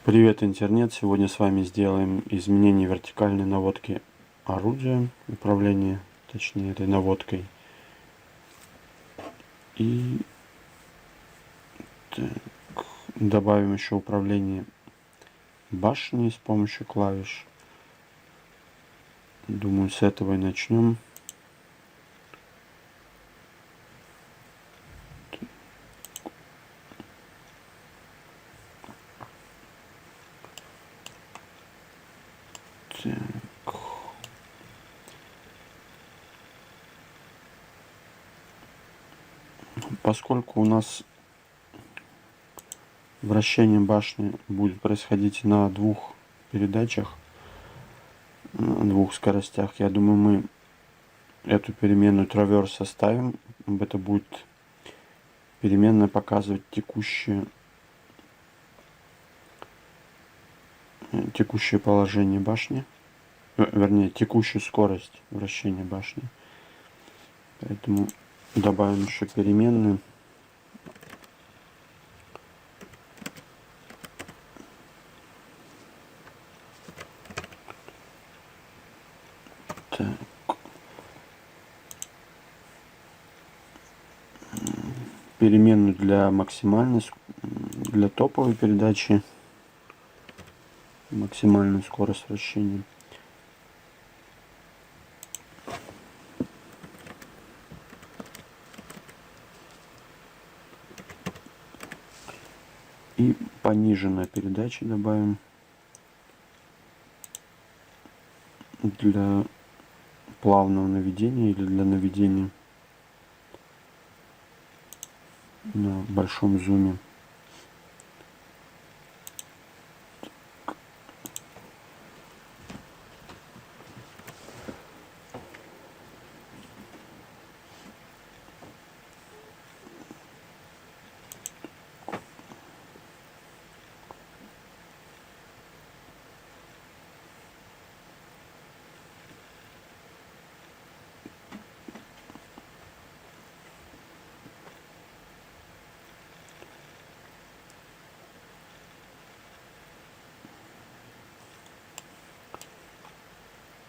Привет, интернет! Сегодня с вами сделаем изменение вертикальной наводки орудия, управления, точнее, этой наводкой. И так, добавим еще управление башней с помощью клавиш. Думаю, с этого и начнем. Так. Поскольку у нас вращение башни будет происходить на двух передачах, на двух скоростях, я думаю, мы эту переменную траверс оставим. Это будет переменная показывать текущее положение башни, вернее, текущую скорость вращения башни. Поэтому добавим еще переменную. Так. Переменную для максимальной, для топовой передачи, максимальную скорость вращения. И пониженная передача добавим для плавного наведения или для наведения на большом зуме.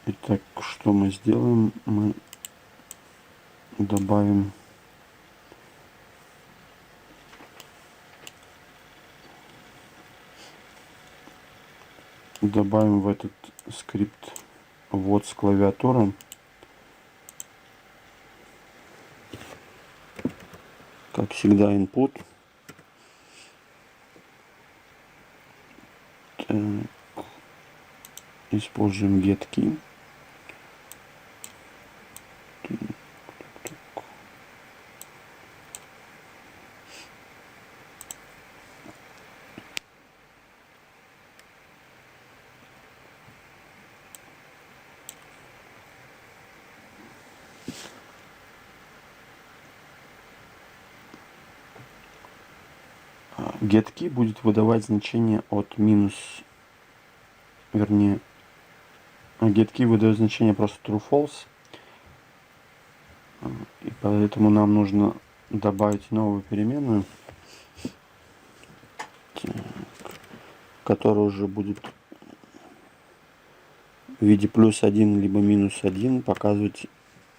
Итак, что мы сделаем? Мы добавим в этот скрипт ввод с клавиатуры как всегда input. Так, используем get-key. GetKey будет выдавать значение от минус, вернее, GetKey выдает значение просто true-false, и поэтому нам нужно добавить новую переменную, которая уже будет в виде +1 либо -1 показывать,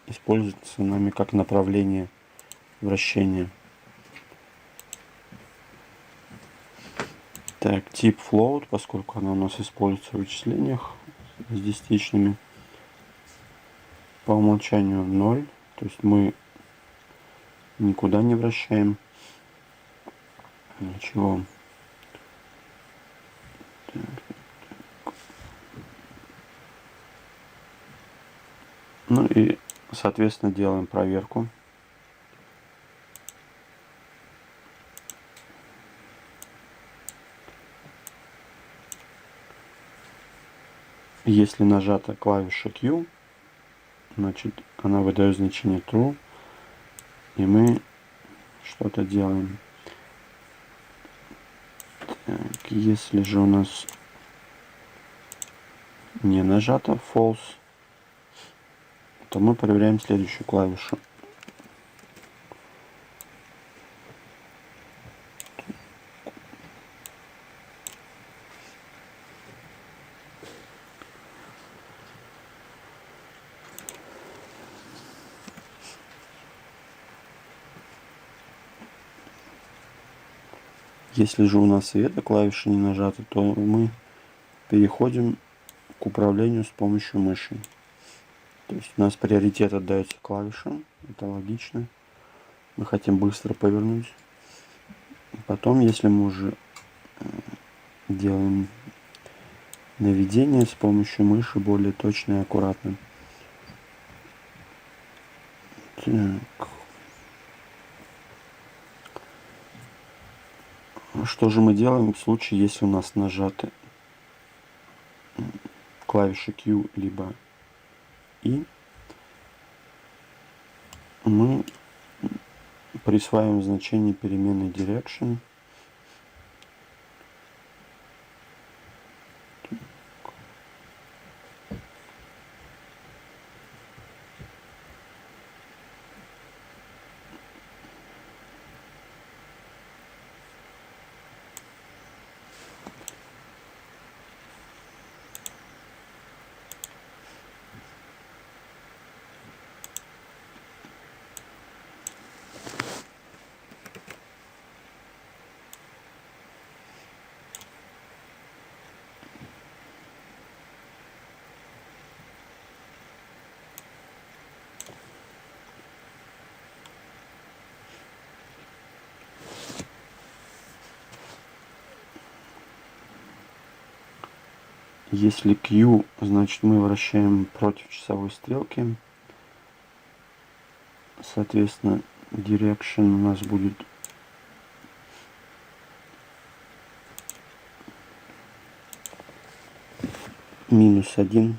используется нами как направление вращения. Так, тип float, поскольку она у нас используется в вычислениях с десятичными, по умолчанию 0, то есть мы никуда не вращаем ничего. Ну и, соответственно, делаем проверку. Если нажата клавиша Q, значит она выдает значение true, и мы что-то делаем. Так, если же у нас не нажата false, то мы проверяем следующую клавишу. Если же у нас и эта клавиша не нажата, то мы переходим к управлению с помощью мыши. То есть у нас приоритет отдается клавишам, это логично. Мы хотим быстро повернуть. Потом, если мы уже делаем наведение с помощью мыши более точно и аккуратно. Так. Что же мы делаем в случае, если у нас нажаты клавиши Q либо I? Мы присваиваем значение переменной direction. Если Q, значит мы вращаем против часовой стрелки. Соответственно, direction у нас будет -1.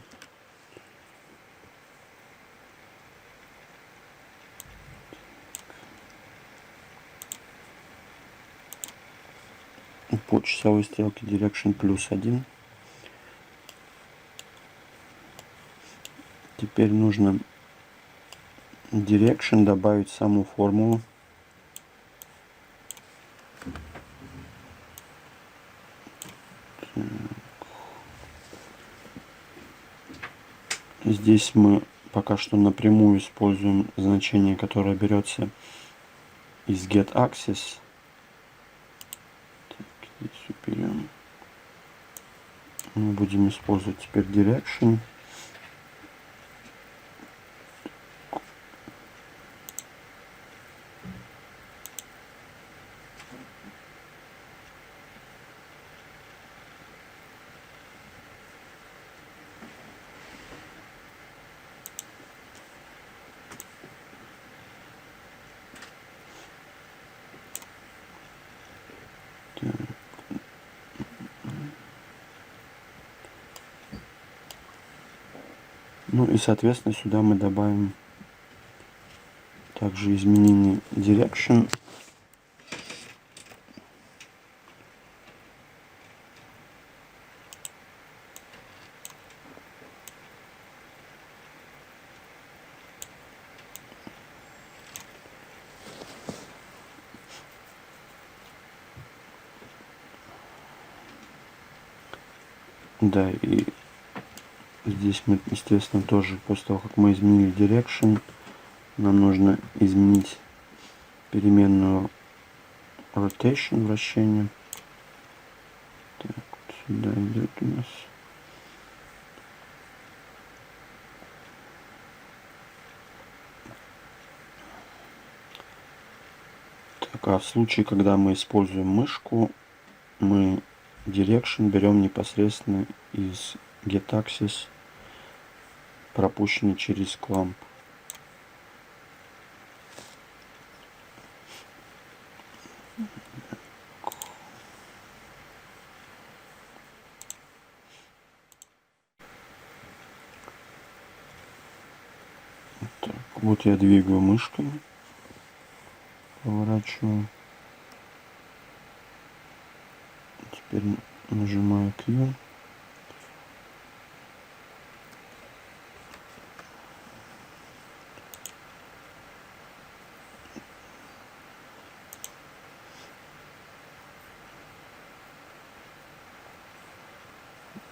По часовой стрелке direction +1. Теперь нужно direction добавить саму формулу. Здесь мы пока что напрямую используем значение, которое берется из getAxis. Так, здесь уберем. Мы будем использовать теперь direction. Ну и соответственно сюда мы добавим также изменение direction. Да, и здесь мы, естественно, тоже после того, как мы изменили direction, нам нужно изменить переменную rotation, вращение. Так, сюда идет у нас. Так, а в случае, когда мы используем мышку, мы direction берем непосредственно из getAxis, пропущенный через clamp. Так, вот я двигаю мышкой, поворачиваю. Теперь нажимаю Q.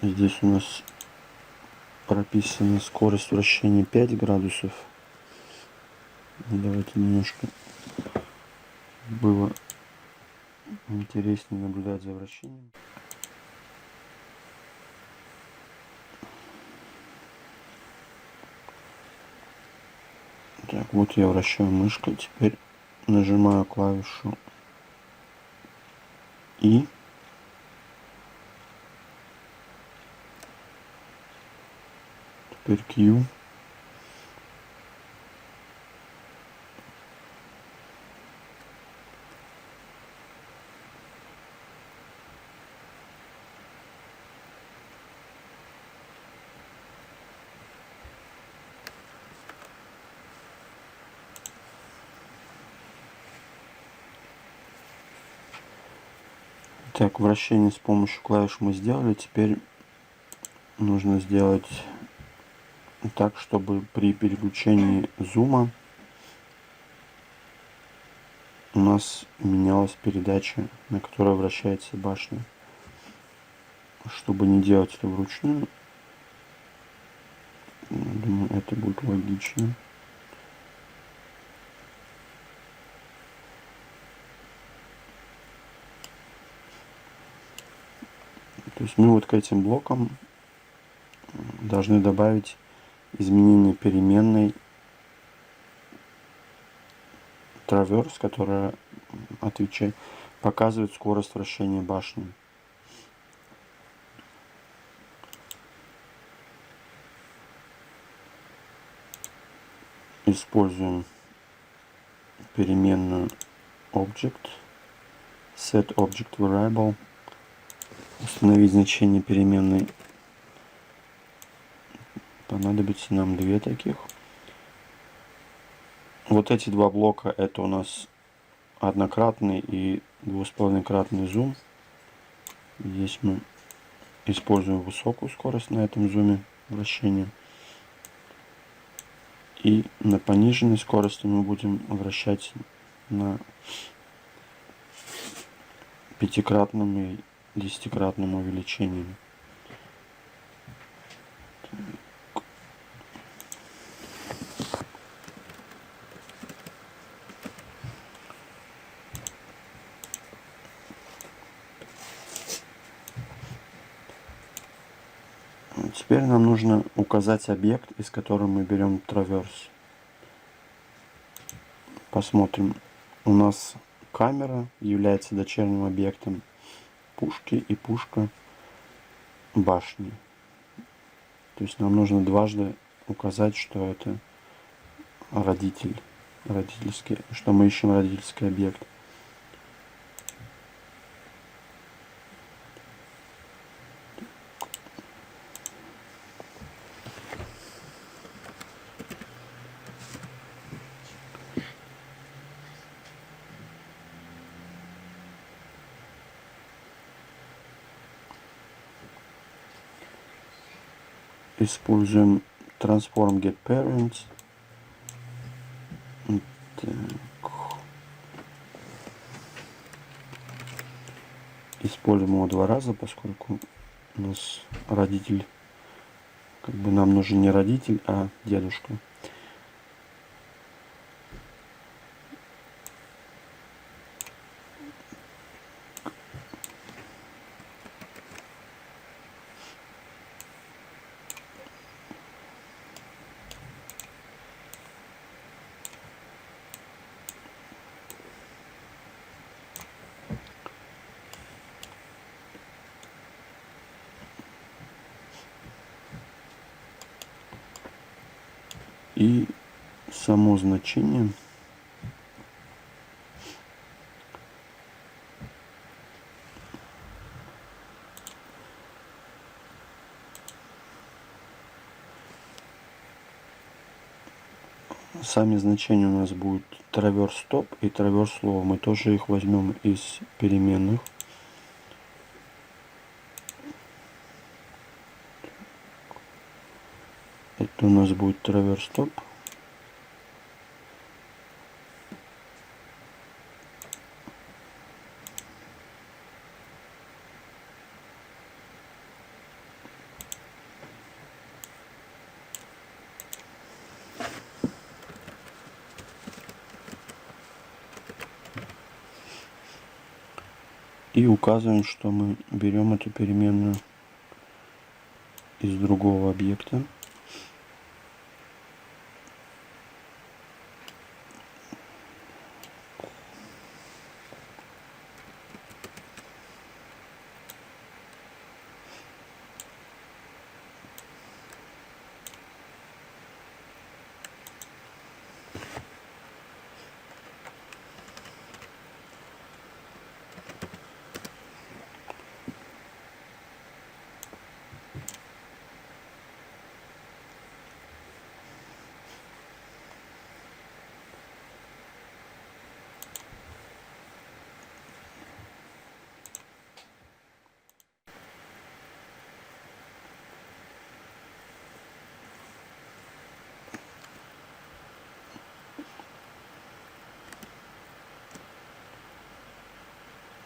Здесь у нас прописана скорость вращения 5 градусов. Давайте немножко было интереснее наблюдать за вращением. Так, вот я вращаю мышкой, теперь нажимаю клавишу И. Теперь Q. Так, вращение с помощью клавиш мы сделали. Теперь нужно сделать так, чтобы при переключении зума у нас менялась передача, на которой вращается башня. Чтобы не делать это вручную, думаю, это будет логично. То есть мы вот к этим блокам должны добавить изменение переменной traverse, которая показывает скорость вращения башни. Используем переменную object, set object variable, установить значение переменной. Понадобится нам две таких. Вот эти два блока — это у нас однократный и 2,5-кратный зум. Здесь мы используем высокую скорость на этом зуме вращения. И на пониженной скорости мы будем вращать на 5-кратном и 10-кратном увеличении. Теперь нам нужно указать объект, из которого мы берем traverse. Посмотрим. У нас камера является дочерним объектом пушки и пушка башни. То есть нам нужно дважды указать, что это родительский, что мы ищем родительский объект. Используем transform getParents. Так. Используем его два раза, поскольку у нас родитель, нам нужен не родитель, а дедушка. И само значение сами значения у нас будут traverse stop и traverse slow. Мы тоже их возьмем из переменных. Это у нас будет traverse stop. И указываем, что мы берем эту переменную из другого объекта.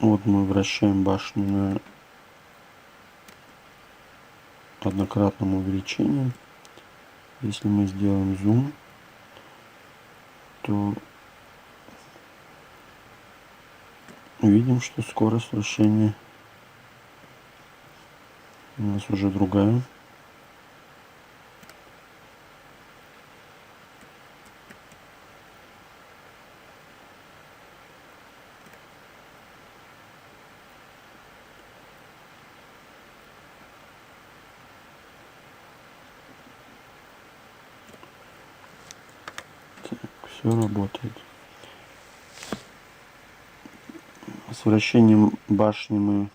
Вот мы вращаем башню на однократном увеличении. Если мы сделаем зум, то увидим, что скорость вращения у нас уже другая. Все работает. С вращением башни мы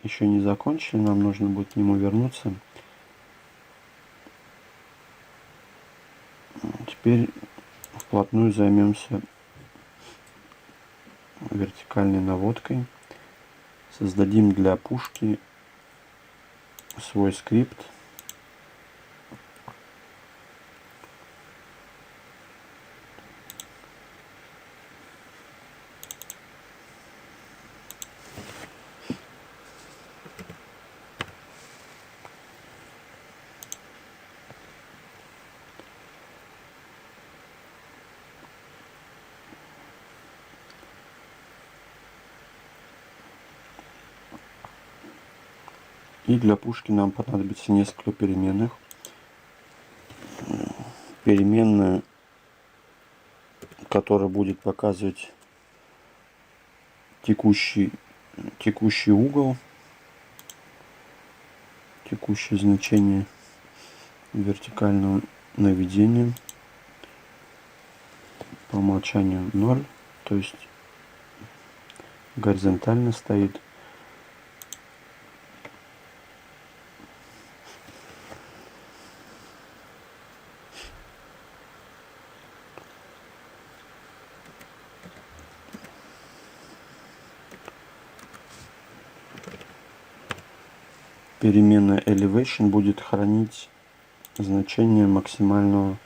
еще не закончили, нам нужно будет к нему вернуться. Теперь вплотную займемся вертикальной наводкой. Создадим для пушки свой скрипт. И для пушки нам понадобится несколько переменных. Переменная, которая будет показывать текущий угол, текущее значение вертикального наведения. По умолчанию 0, то есть горизонтально стоит. Переменная elevation будет хранить значение максимального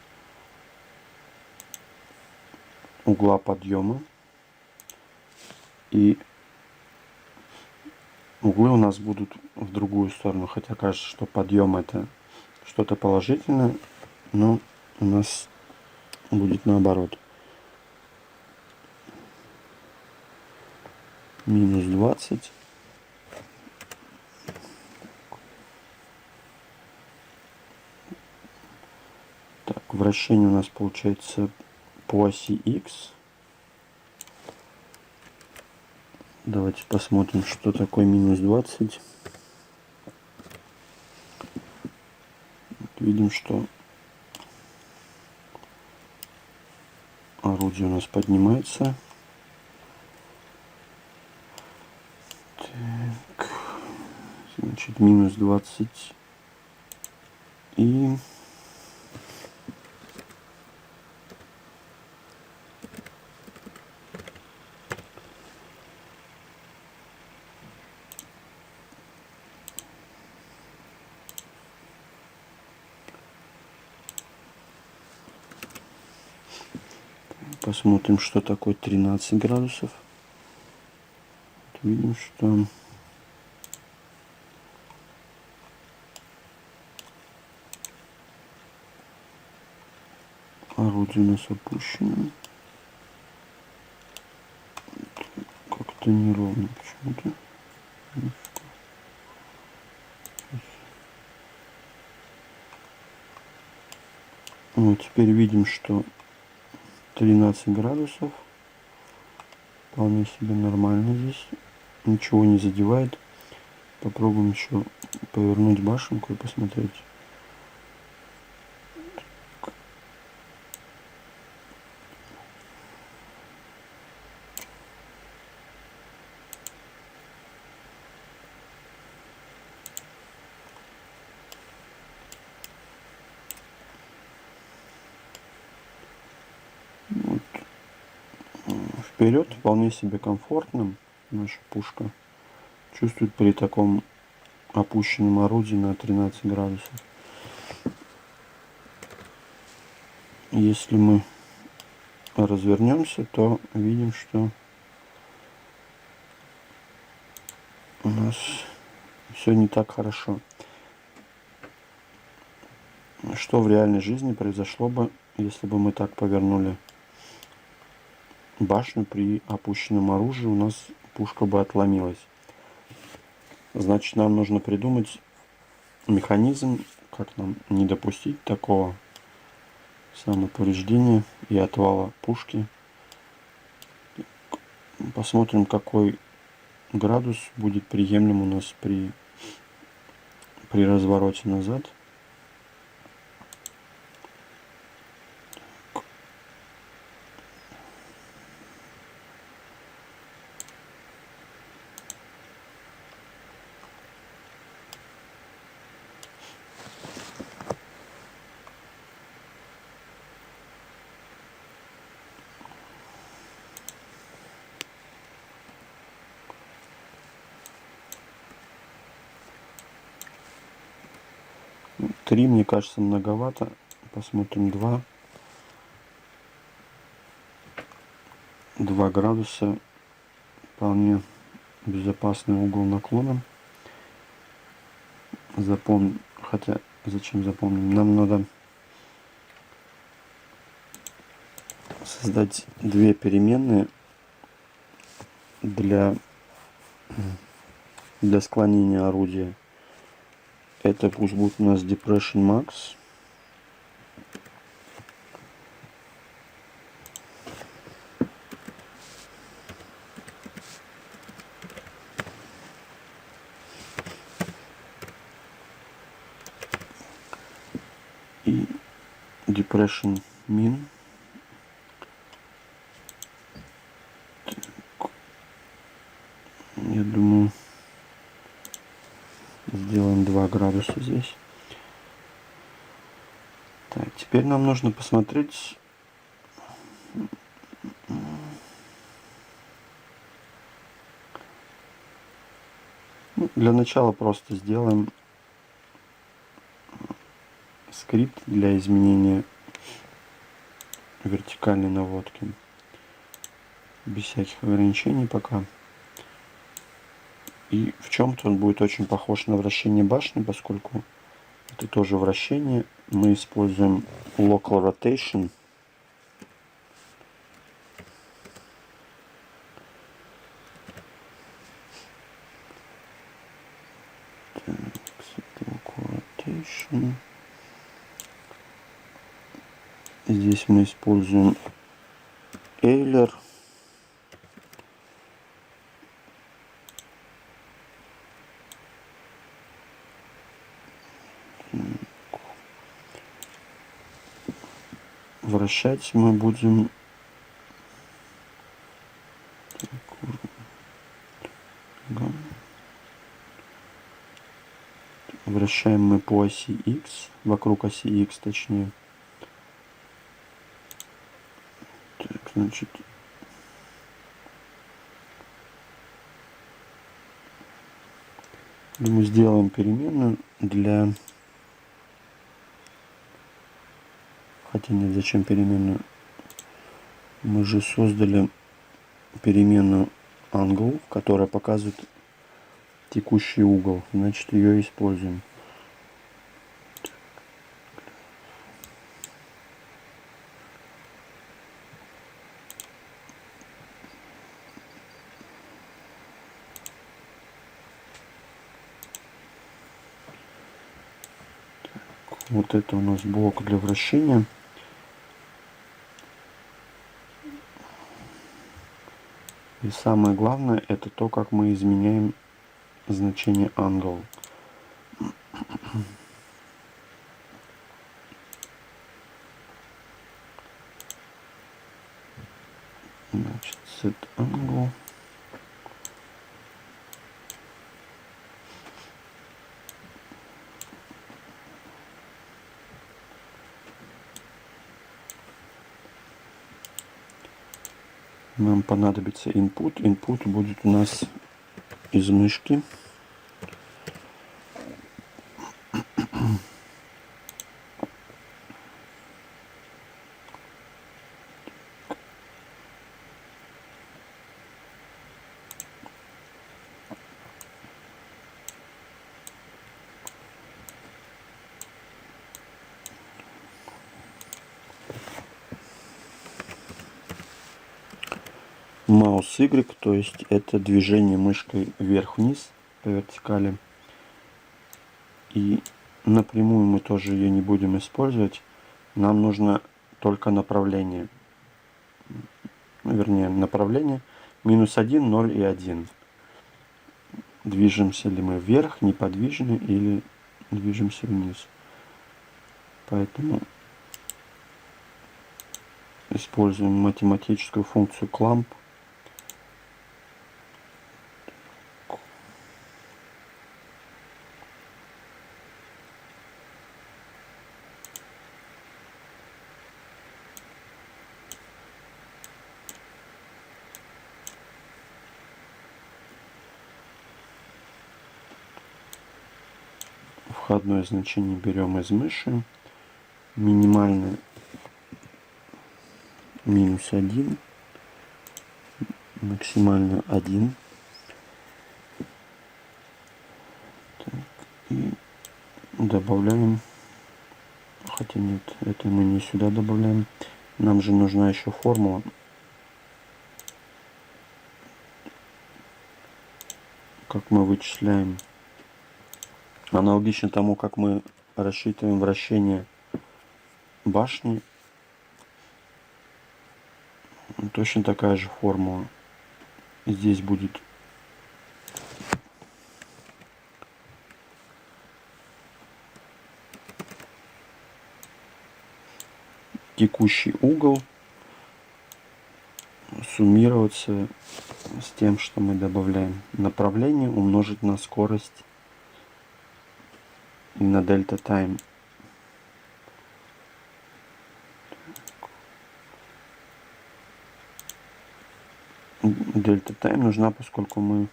угла подъема. И углы у нас будут в другую сторону, хотя кажется, что подъем это что-то положительное, но у нас будет наоборот. Минус 20. Так, вращение у нас получается по оси X. Давайте посмотрим, что такое минус 20. Видим, что орудие у нас поднимается. Так, значит, минус 20. И посмотрим, что такое 13 градусов. Видим, что орудие у нас опущено. Как-то неровно почему-то. Вот теперь видим, что 13 градусов. Вполне себе нормально здесь. Ничего не задевает. Попробуем еще повернуть башенку и посмотреть. Вот. Вперед вполне себе комфортно. Наша пушка чувствует при таком опущенном орудии на 13 градусов. Если мы развернемся, то видим, что у нас все не так хорошо. Что в реальной жизни произошло бы, если бы мы так повернули башню при опущенном оружии? У нас пушка бы отломилась. Значит, нам нужно придумать механизм, как нам не допустить такого самоповреждения и отвала пушки. Посмотрим, какой градус будет приемлем у нас при развороте назад. Три, мне кажется, многовато. Посмотрим 2. 2 градуса. Вполне безопасный угол наклона. Запомним. Хотя, зачем запомним? Нам надо создать 2 переменные для склонения орудия. Это пусть будет у нас Depression Max. И Depression Min. Я думаю, сделаем 2 градуса здесь. Так, теперь нам нужно посмотреть, для начала просто сделаем скрипт для изменения вертикальной наводки. Без всяких ограничений пока. И в чем-то он будет очень похож на вращение башни, поскольку это тоже вращение. Мы используем Local Rotation. Local Rotation. Здесь мы используем Euler. Вращать мы будем вращаем мы по оси X, вокруг оси X точнее. Так, значит, мы сделаем переменную для... Хотя нет, зачем переменную? Мы же создали переменную angle, которая показывает текущий угол. Значит, ее используем. Вот это у нас блок для вращения. И самое главное, это то, как мы изменяем значение angle. Значит, set angle. Нам понадобится input. Input будет у нас из мышки. Маус Y, то есть это движение мышкой вверх-вниз по вертикали. И напрямую мы тоже ее не будем использовать. Нам нужно только направление. Вернее, направление -1, 0 и 1. Движемся ли мы вверх, неподвижно, или движемся вниз. Поэтому используем математическую функцию clamp. Входное значение берем из мыши. Минимальное -1. Максимально 1. Так, и добавляем. Хотя нет, это мы не сюда добавляем. Нам же нужна еще формула. Как мы вычисляем. Аналогично тому, как мы рассчитываем вращение башни. Точно такая же формула. Здесь будет текущий угол суммироваться с тем, что мы добавляем направление, умножить на скорость и на дельта тайм. Дельта тайм нужна, поскольку мы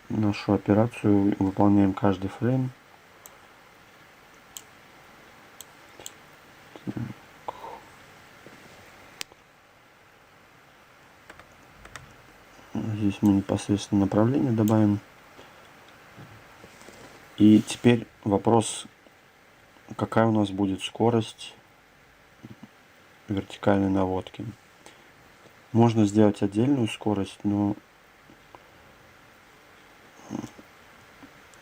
нашу операцию выполняем каждый фрейм. Здесь мы непосредственно направление добавим. И теперь вопрос, какая у нас будет скорость вертикальной наводки. Можно сделать отдельную скорость, но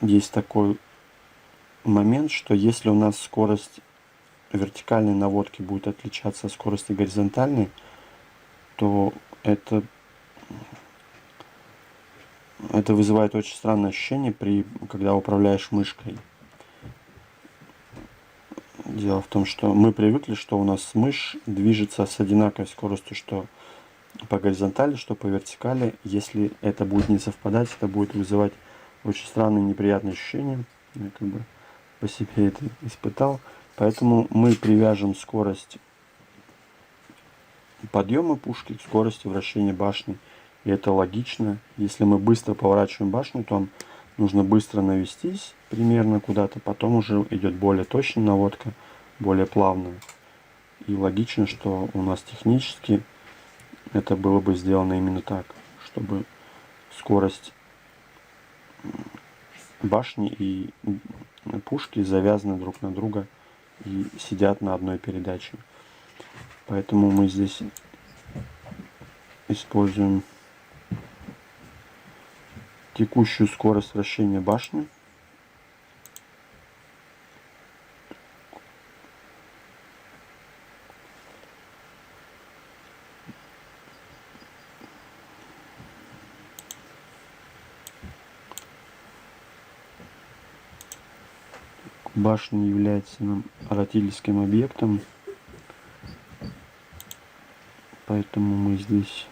есть такой момент, что если у нас скорость вертикальной наводки будет отличаться от скорости горизонтальной, то это вызывает очень странное ощущение, когда управляешь мышкой. Дело в том, что мы привыкли, что у нас мышь движется с одинаковой скоростью, что по горизонтали, что по вертикали. Если это будет не совпадать, это будет вызывать очень странные неприятные ощущения. Я как бы по себе это испытал. Поэтому мы привяжем скорость подъема пушки к скорости вращения башни. И это логично. Если мы быстро поворачиваем башню, то нужно быстро навестись примерно куда-то. Потом уже идет более точная наводка, более плавная. И логично, что у нас технически это было бы сделано именно так, чтобы скорость башни и пушки завязаны друг на друга и сидят на одной передаче. Поэтому мы здесь используем текущую скорость вращения башни. башня является нам артиллерийским объектом, поэтому мы здесь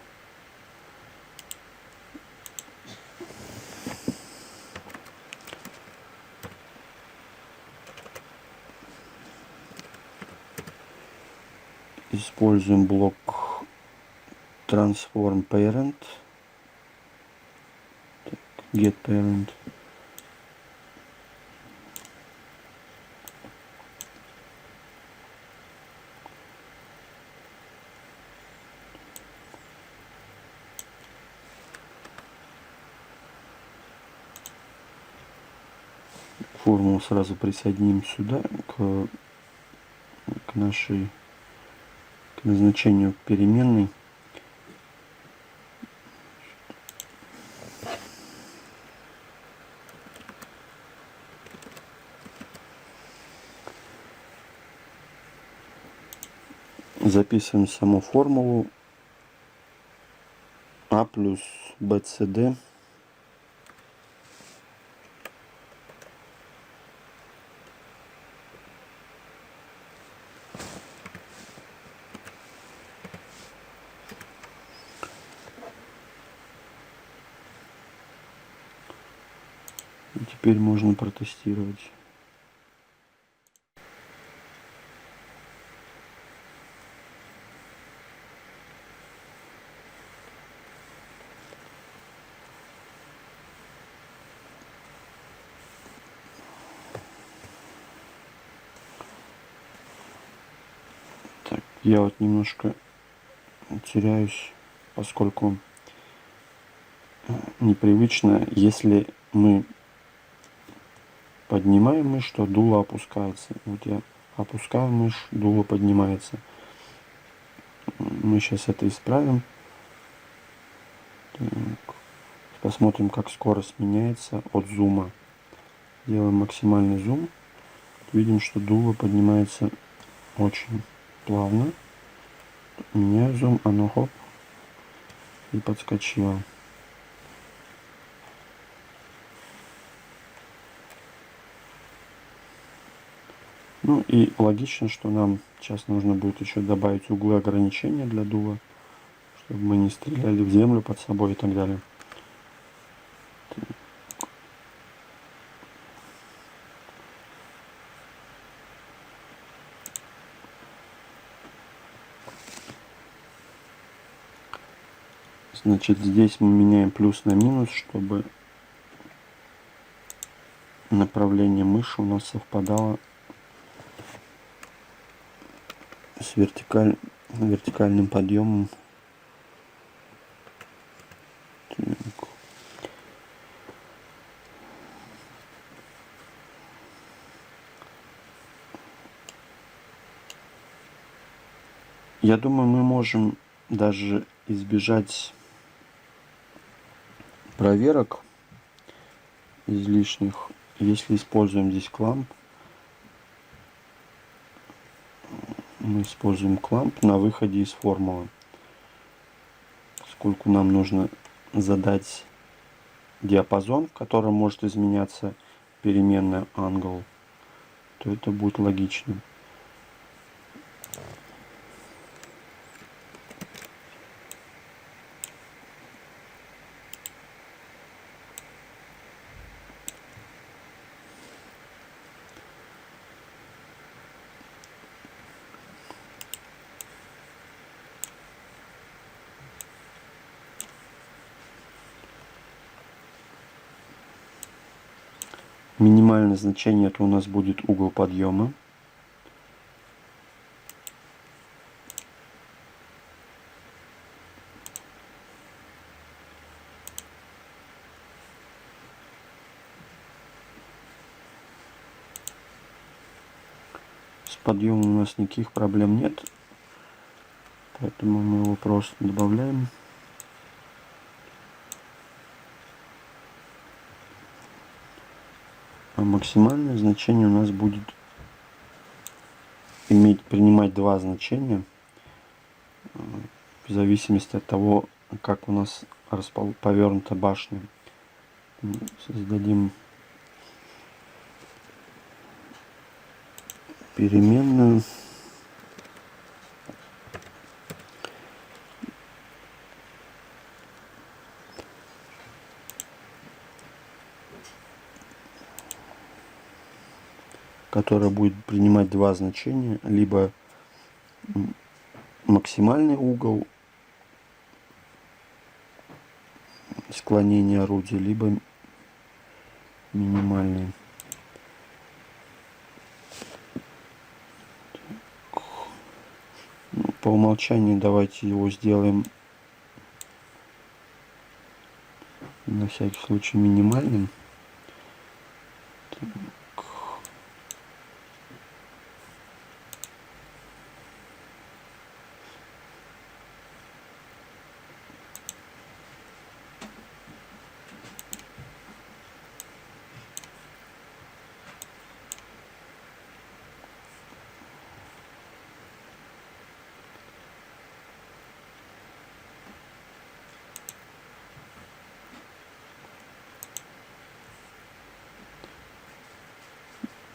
используем блок transform parent, get parent. Формулу сразу присоединим сюда к назначению переменной. Записываем саму формулу А плюс BCD и теперь можно протестировать. Так, я вот немножко теряюсь, поскольку непривычно, если мы поднимаем мышь, то дуло опускается. Вот я опускаю мышь, дуло поднимается. Мы сейчас это исправим. Так. Посмотрим, как скорость меняется от зума. Делаем максимальный зум. Видим, что дуло поднимается очень плавно. Меняю зум, оно хоп и подскочило. Ну и логично, что нам сейчас нужно будет еще добавить углы ограничения для дула, чтобы мы не стреляли в землю под собой и так далее. Значит, здесь мы меняем плюс на минус, чтобы направление мыши у нас совпадало с вертикальным подъемом. Так. Я думаю, мы можем даже избежать проверок излишних, если используем здесь кламп. Мы используем кламп на выходе из формулы. Поскольку нам нужно задать диапазон, в котором может изменяться переменная angle, то это будет логично. Минимальное значение это у нас будет угол подъема. С подъемом у нас никаких проблем нет, поэтому мы его просто добавляем. А максимальное значение у нас будет принимать два значения в зависимости от того, как у нас повернута башня. Создадим переменную. Которая будет принимать два значения, либо максимальный угол склонения орудия, либо минимальный. По умолчанию давайте его сделаем на всякий случай минимальным.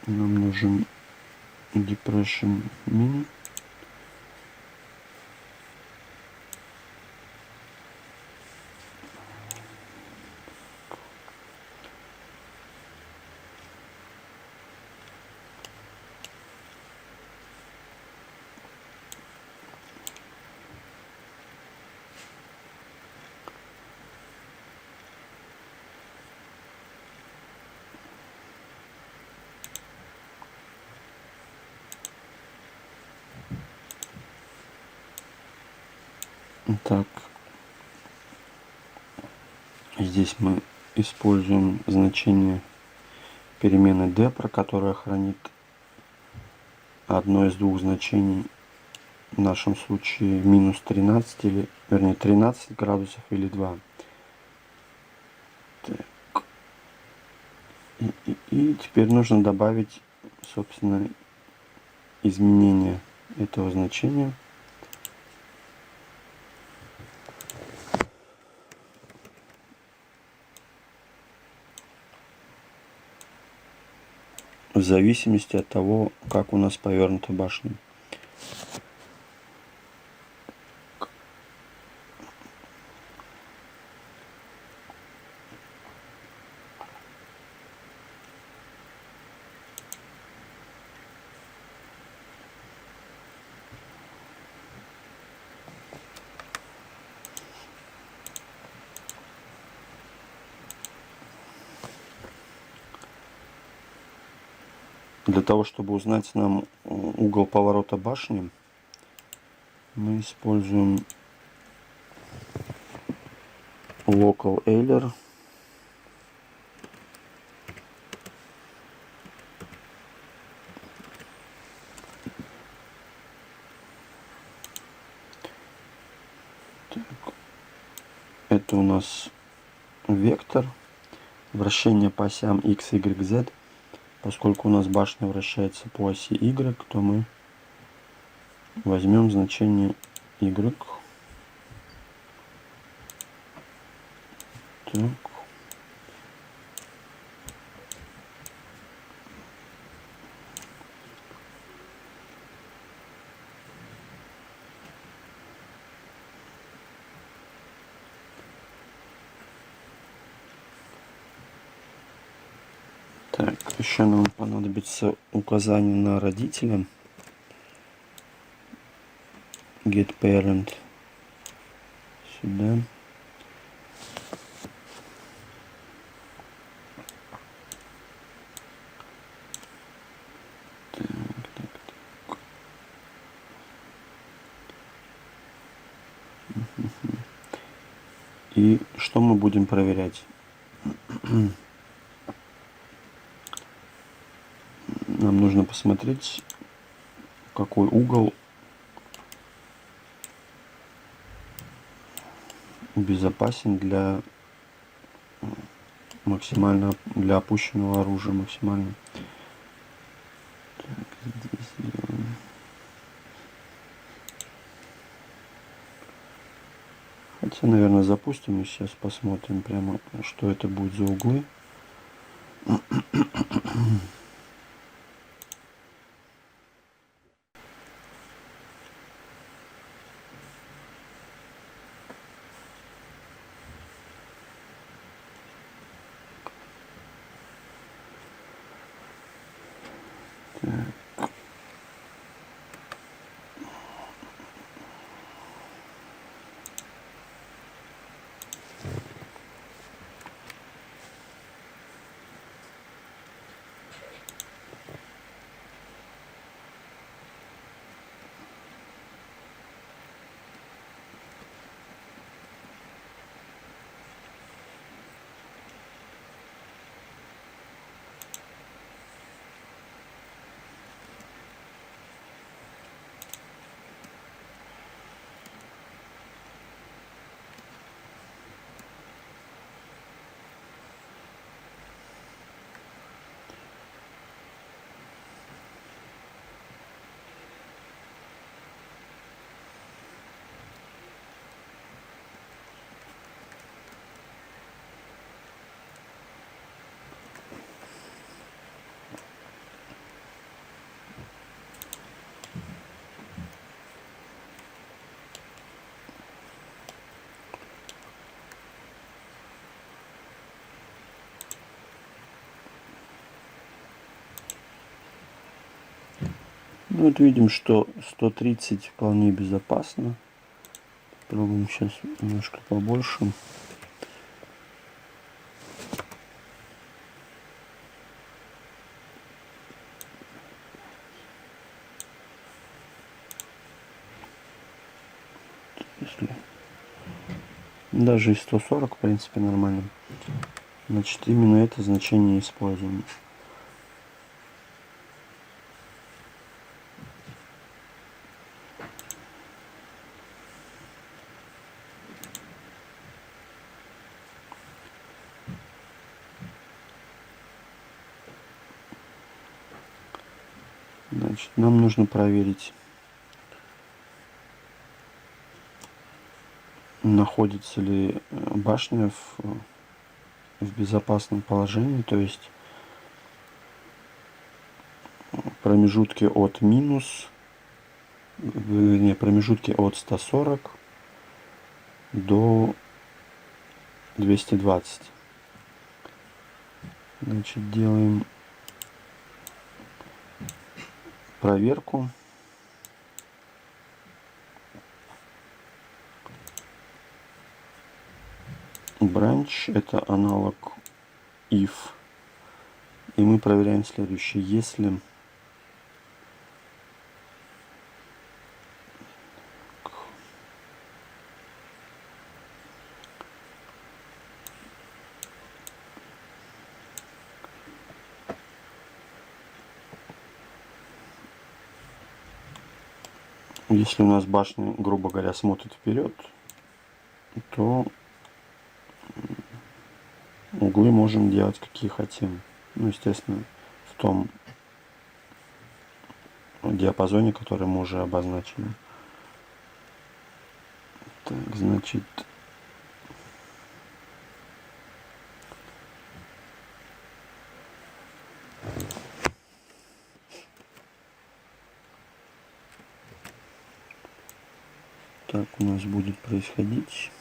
Нам нужен depression min. Так, здесь мы используем значение перемены d, про которое хранит одно из двух значений, в нашем случае минус 13, или вернее 13 градусов или 2. Так. И теперь нужно добавить, собственно, изменение этого значения. В зависимости от того, как у нас повернута башня. Для того, чтобы узнать нам угол поворота башни, мы используем local Euler. Это у нас вектор вращения по осям x, y, z. Поскольку у нас башня вращается по оси y, то мы возьмем значение y. Так. Так, еще нам понадобится указание на родителя. Get parent сюда. Так. И что мы будем проверять? Нам нужно посмотреть, какой угол безопасен для максимально, для опущенного оружия максимально. Так, здесь сделаем. Хотя, наверное, запустим и сейчас посмотрим прямо, что это будет за углы. Ну, вот видим, что 130 вполне безопасно. Попробуем сейчас немножко побольше. Если даже и 140, в принципе, нормально. Значит, именно это значение используем. Значит, нам нужно проверить, находится ли башня в безопасном положении, то есть промежутки от промежутки от 140 до 220. Значит, делаем проверку. Branch — это аналог if. И мы проверяем следующее. Если у нас башня, грубо говоря, смотрит вперед, то углы можем делать какие хотим. Ну, естественно, в том диапазоне, который мы уже обозначили. Так, значит, так у нас будет происходить.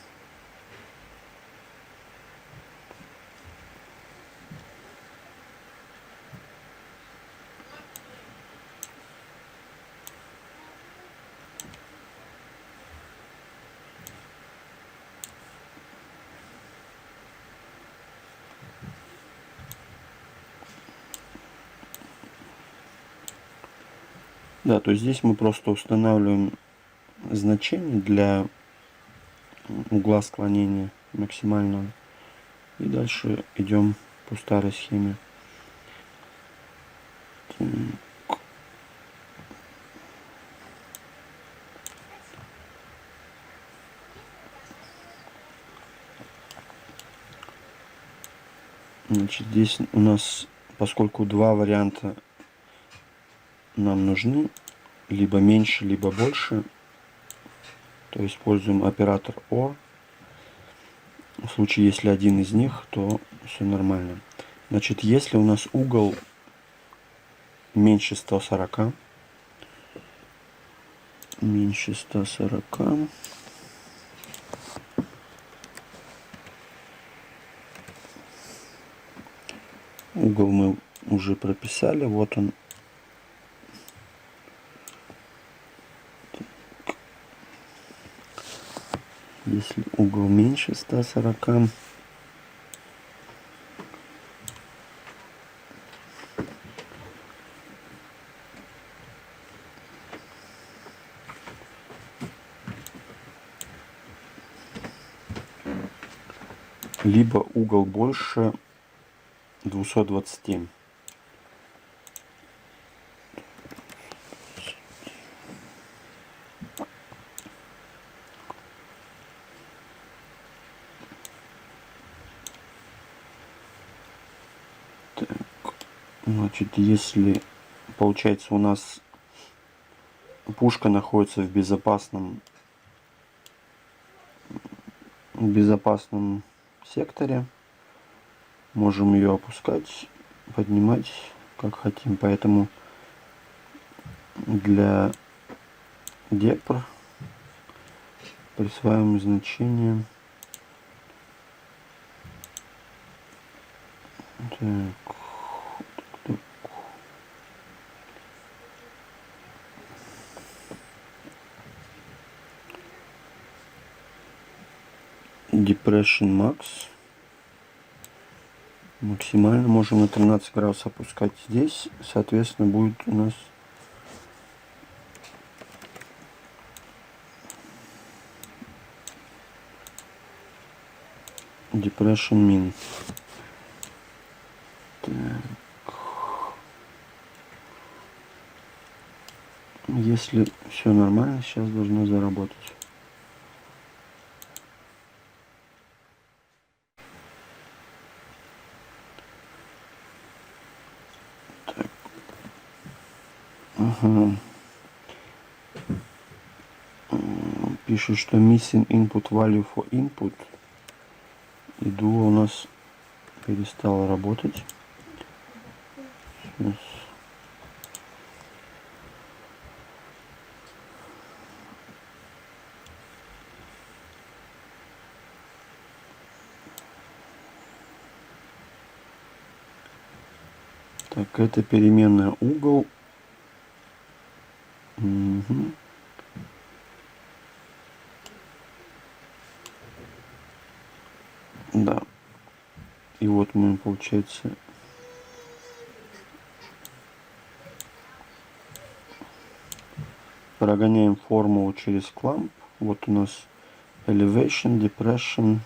Да, то есть здесь мы просто устанавливаем значение для угла склонения максимального. И дальше идем по старой схеме. Так. Значит, здесь у нас, поскольку два варианта нам нужны, либо меньше, либо больше, то используем оператор О. В случае, если один из них, то все нормально. Значит, если у нас угол меньше 140, угол мы уже прописали, вот он. если угол меньше 140, либо угол больше 220. Так, значит, если получается у нас пушка находится в безопасном секторе, можем ее опускать, поднимать как хотим. Поэтому для депр присваиваем значение. Так. Depression Max. Максимально можем на 13 градусов опускать здесь. Соответственно, будет у нас Depression Min. Так. Если все нормально, сейчас должно заработать. Так. Ага. Пишет, что missing input value for input. И Duo у нас перестала работать. Сейчас. Так, это переменная угол. Угу. Да. И вот мы, получается, прогоняем формулу через clamp. Вот у нас elevation, depression,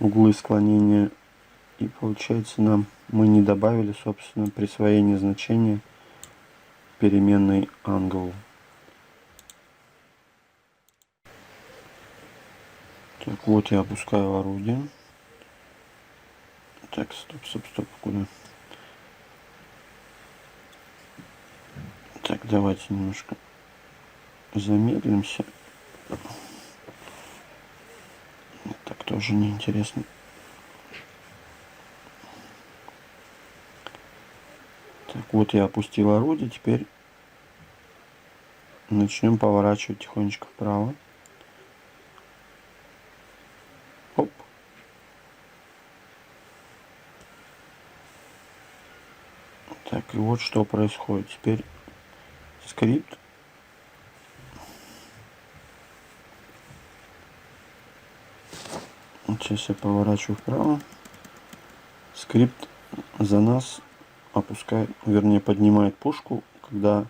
углы склонения. И получается мы не добавили, собственно, присвоение значения переменной angle. Так, вот я опускаю орудие. Так, стоп, куда? Так, давайте немножко замедлимся. Так тоже неинтересно. Так, вот я опустил орудие, теперь начнем поворачивать тихонечко вправо. Оп. Так, и вот что происходит. Теперь скрипт. Вот сейчас я поворачиваю вправо. Скрипт за нас опускает, вернее, поднимает пушку, когда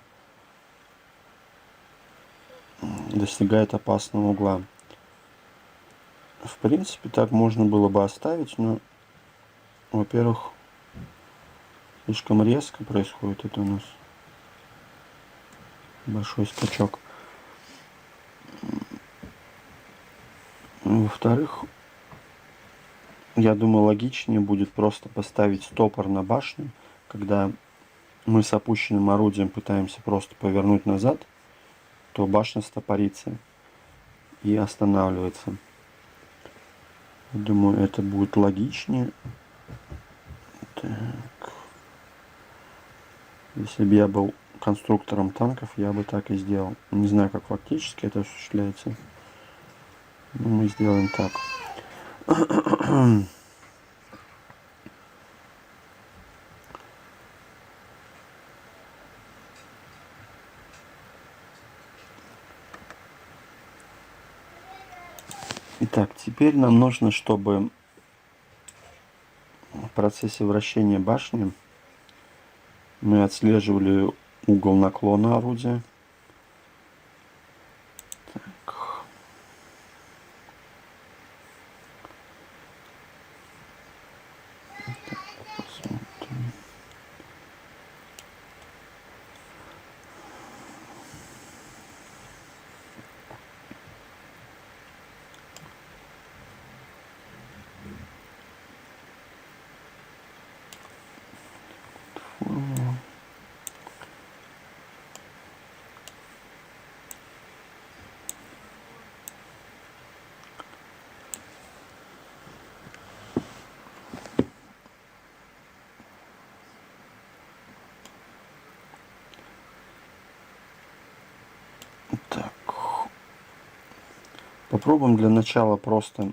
достигает опасного угла. В принципе, так можно было бы оставить, но, во-первых, слишком резко происходит это у нас. Большой скачок. Во-вторых, я думаю, логичнее будет просто поставить стопор на башню, когда мы с опущенным орудием пытаемся просто повернуть назад, то башня стопорится и останавливается. Думаю, это будет логичнее. Так. Если бы я был конструктором танков, я бы так и сделал. Не знаю, как фактически это осуществляется. Но мы сделаем так. Итак, теперь нам нужно, чтобы в процессе вращения башни мы отслеживали угол наклона орудия. Так. Посмотрим. Формула. Так. Попробуем для начала просто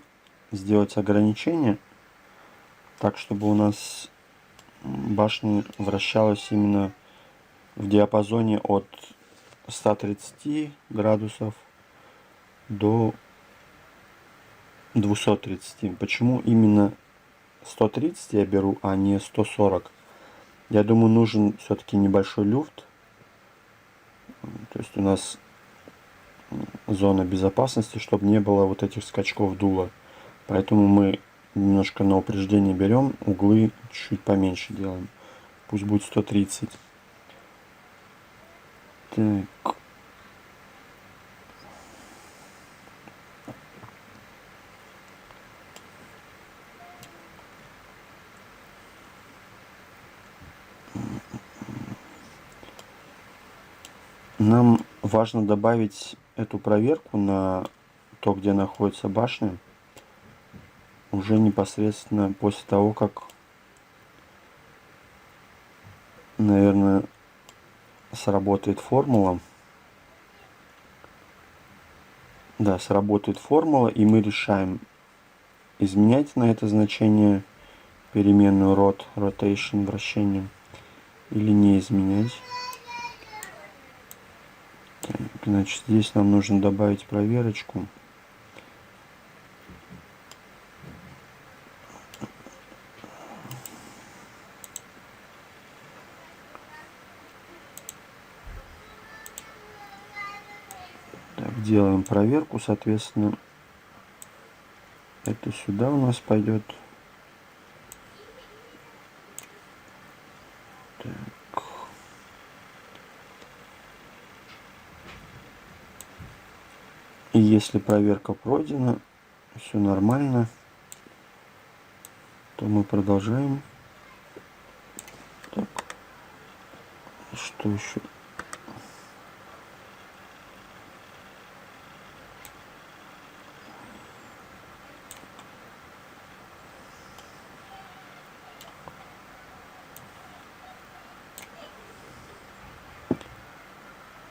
сделать ограничение, так чтобы у нас башня вращалась именно в диапазоне от 130 градусов до 230. Почему именно 130 я беру, а не 140? Я думаю, нужен все-таки небольшой люфт. То есть у нас зона безопасности, чтобы не было вот этих скачков дула. Поэтому мы немножко на упреждение берем, углы чуть поменьше делаем. Пусть будет 130. Так. Нам важно добавить эту проверку на то, где находится башня, уже непосредственно после того, как, наверное, сработает формула. Да, сработает формула, и мы решаем, изменять на это значение переменную rotation, вращение, или не изменять. Так, значит, здесь нам нужно добавить проверочку. Так, делаем проверку, соответственно, это сюда у нас пойдет. Так. И если проверка пройдена, все нормально, то мы продолжаем. Так, что еще?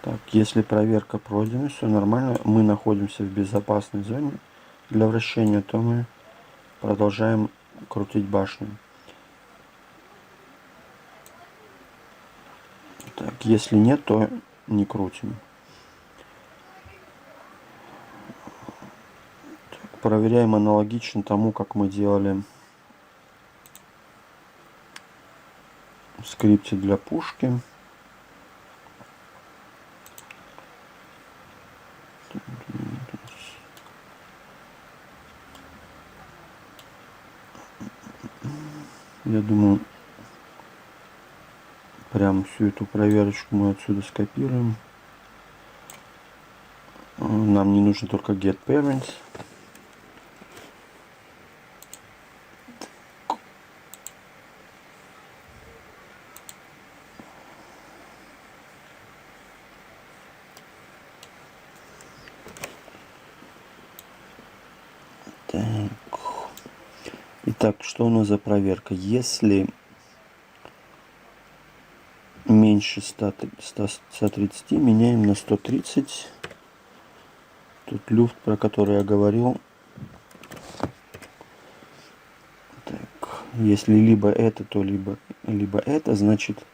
Так, если проверка пройдена, все нормально, мы находимся в безопасной зоне для вращения, то мы продолжаем крутить башню. Так, если нет, то не крутим. Так, проверяем аналогично тому, как мы делали в скрипте для пушки. Я думаю, прям всю эту проверочку мы отсюда скопируем. Нам не нужно только get parents. Так. Итак, что у нас за проверка? Если меньше 130, меняем на 130. Тут люфт, про который я говорил. Так, если либо это, то либо это, значит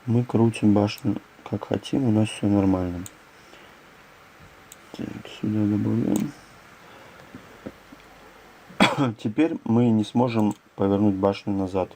мы крутим башню как хотим, у нас все нормально. Так, сюда добавляем. Теперь мы не сможем повернуть башню назад.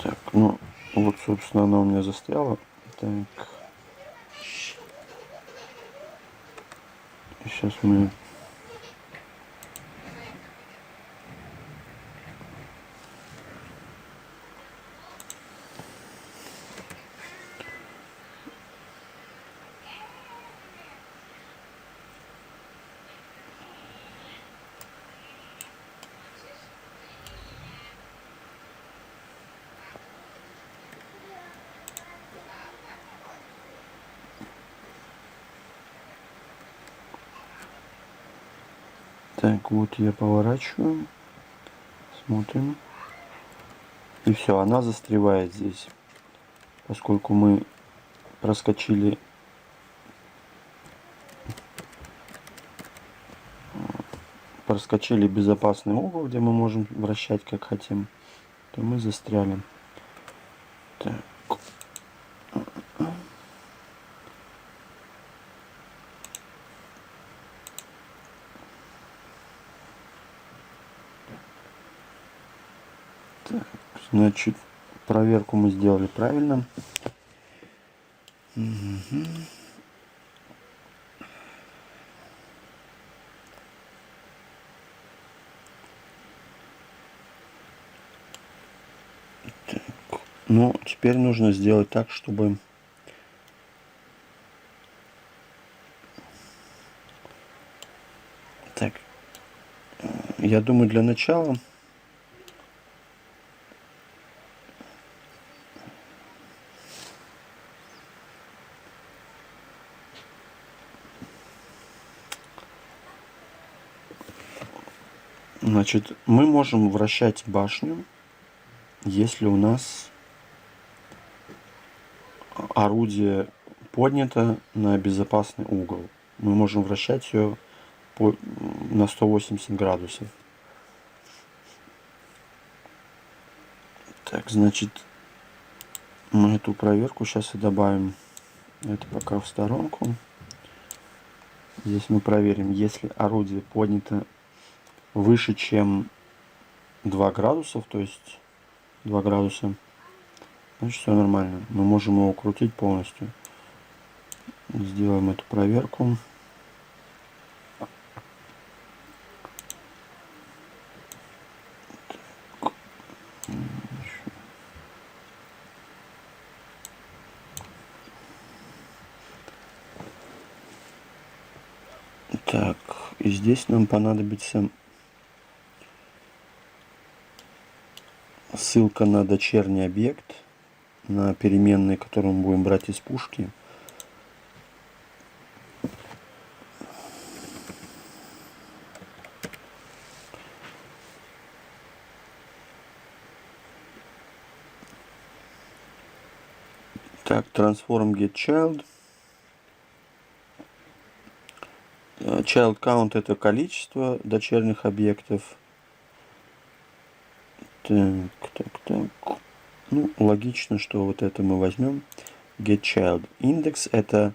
Так, ну вот, собственно, она у меня застряла. Так. Сейчас мы... Так, вот я поворачиваю. Смотрим. И все, она застревает здесь. Поскольку мы проскочили безопасный угол, где мы можем вращать как хотим, то мы застряли. Так. Так, значит, проверку мы сделали правильно. Угу. Так. Ну, теперь нужно сделать так, чтобы так. Я думаю, для начала значит, мы можем вращать башню, если у нас орудие поднято на безопасный угол. Мы можем вращать ее на 180 градусов. Так, значит, мы эту проверку сейчас и добавим. Это пока в сторонку. Здесь мы проверим, если орудие поднято выше, чем 2 градусов, то есть 2 градуса, значит все нормально. Мы можем его крутить полностью. Сделаем эту проверку. Так, и здесь нам понадобится ссылка на дочерний объект, на переменные, которые мы будем брать из пушки. Так, transform get child. Child count это количество дочерних объектов. Так. Ну, логично, что вот это мы возьмем. Get child. Индекс это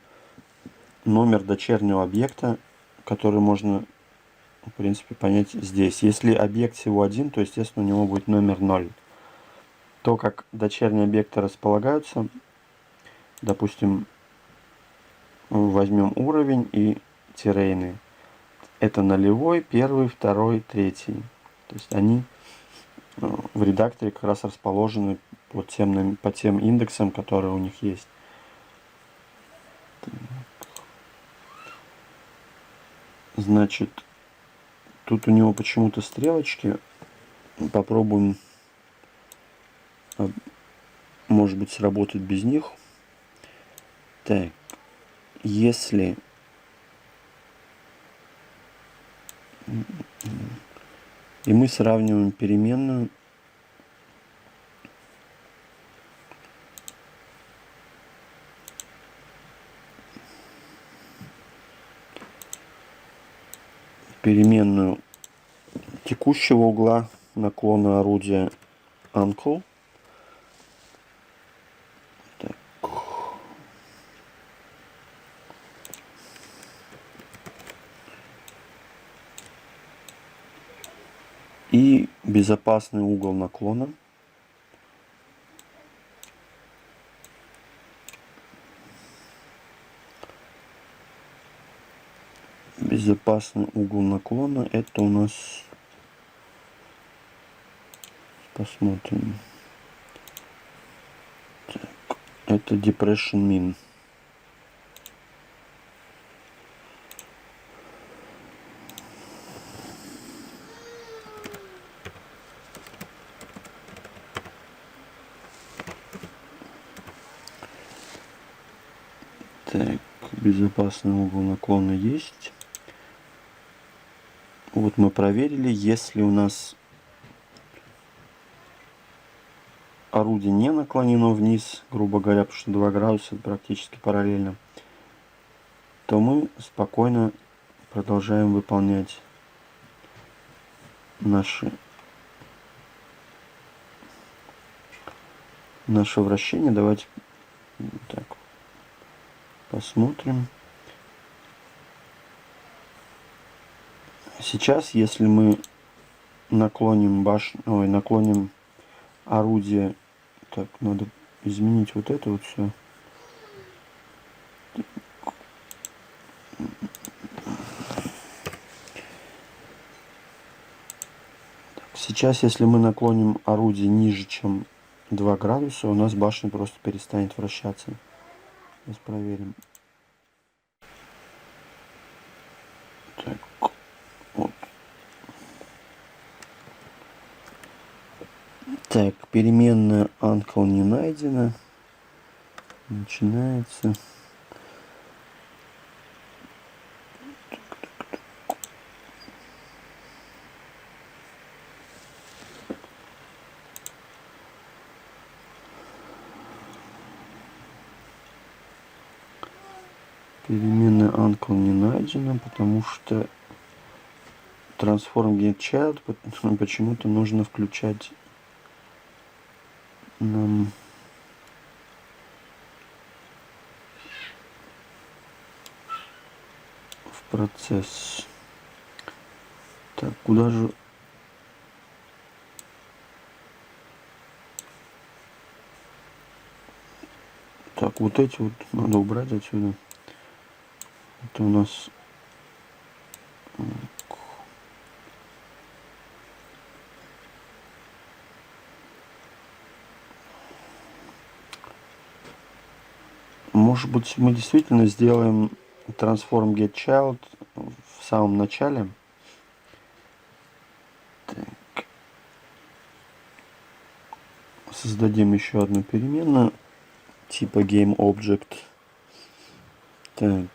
номер дочернего объекта, который можно, в принципе, понять здесь. Если объект всего один, то, естественно, у него будет номер 0. То, как дочерние объекты располагаются, допустим, возьмем уровень и террейны. Это нулевой, первый, второй, третий. То есть они в редакторе как раз расположены по тем индексам, которые у них есть. Значит, тут у него почему-то стрелочки. Попробуем, может быть, сработать без них. Так, если и мы сравниваем переменную переменную текущего угла наклона орудия Uncle. Так. И безопасный угол наклона. Безопасный угол наклона, это у нас, посмотрим, так, это Depression Min. Так, безопасный угол наклона есть. Вот мы проверили, если у нас орудие не наклонено вниз, грубо говоря, потому что 2 градуса практически параллельно, то мы спокойно продолжаем выполнять наше вращение. Давайте так посмотрим. Сейчас, если мы наклоним наклоним орудие, так, надо изменить вот это вот все. Сейчас, если мы наклоним орудие ниже, чем 2 градуса, у нас башня просто перестанет вращаться. Сейчас проверим. Так, вот. Так, переменная Uncle не найдена. Начинается. Переменная Uncle не найдена, потому что Transform Get Child почему-то нужно включать нам в процесс. Так, куда же... Так, вот эти вот надо убрать отсюда. Это у нас... Может быть, мы действительно сделаем Transform Get Child в самом начале. Так. Создадим еще одну переменную типа GameObject. Так.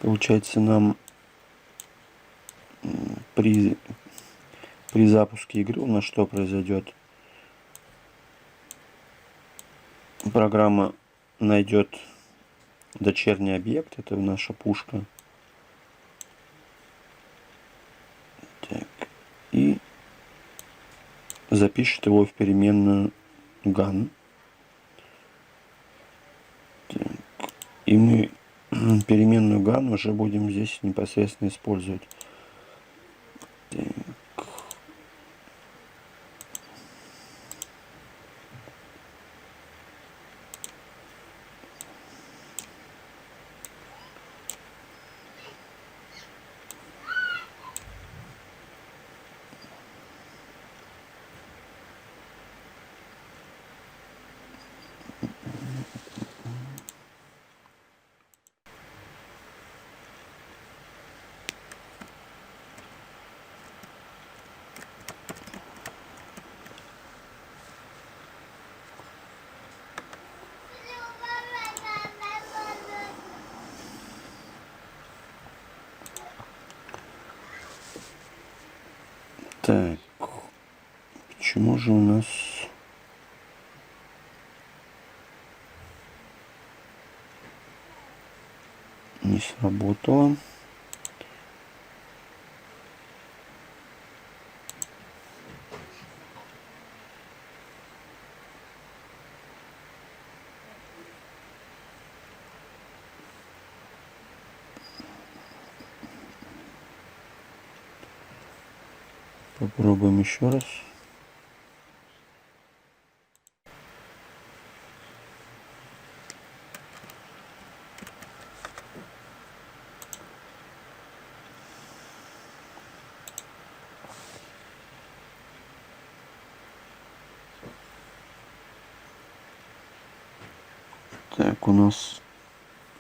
Получается, нам при запуске игры у нас что произойдет? Программа найдет дочерний объект, это наша пушка. Так, и запишет его в переменную gun. Так, и мы переменную gun уже будем здесь непосредственно использовать. Так, почему же у нас не сработало? Попробуем еще раз. Так, у нас,